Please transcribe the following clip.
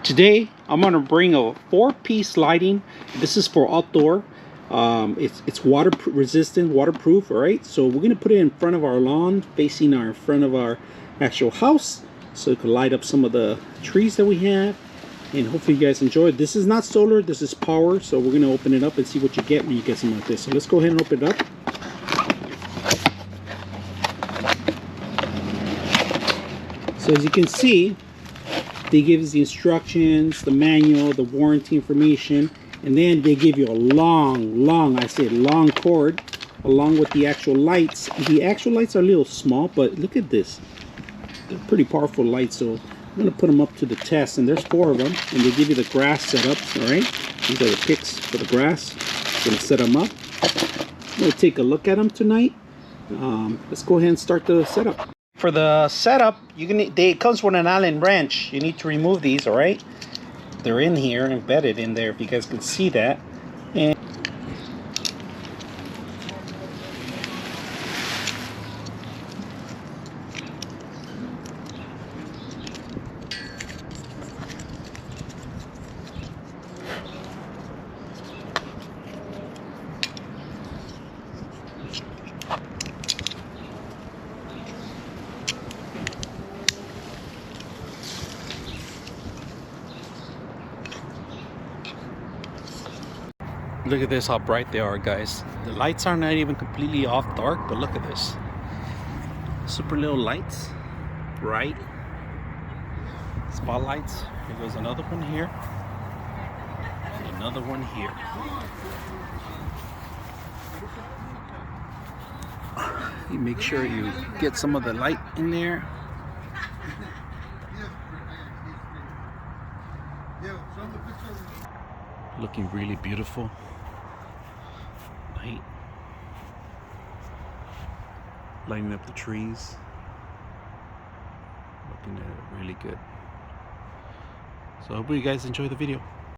Today I'm gonna bring a 4-piece lighting. This is for outdoor. It's water resistant, waterproof. All right, so we're gonna put it in front of our lawn, facing our front of our actual house, so it can light up some of the trees that we have. And hopefully you guys enjoy it. This is not solar, this is power. So we're gonna open it up and see what you get when you get something like this. So let's go ahead and open it up. So as you can see, they give us the instructions, the manual, the warranty information, and then they give you a long cord along with the actual lights. The actual lights are a little small, but look at this. They're pretty powerful lights, so I'm going to put them up to the test, and there's 4 of them, and they give you the grass setups, all right? These are the picks for the grass. I'm going to set them up. I'm going to take a look at them tonight. Let's go ahead and start the setup. For the setup, it comes with an Allen wrench. You need to remove these, all right? They're in here, embedded in there, if you guys can see that. And look at this, how bright they are, guys. The lights are not even completely off dark, but look at this. Super little lights, bright. Spotlights. Here goes another one here. And another one here. You make sure you get some of the light in there. Looking really beautiful. Light. Lighting up the trees. Looking at it really good. So I hope you guys enjoy the video.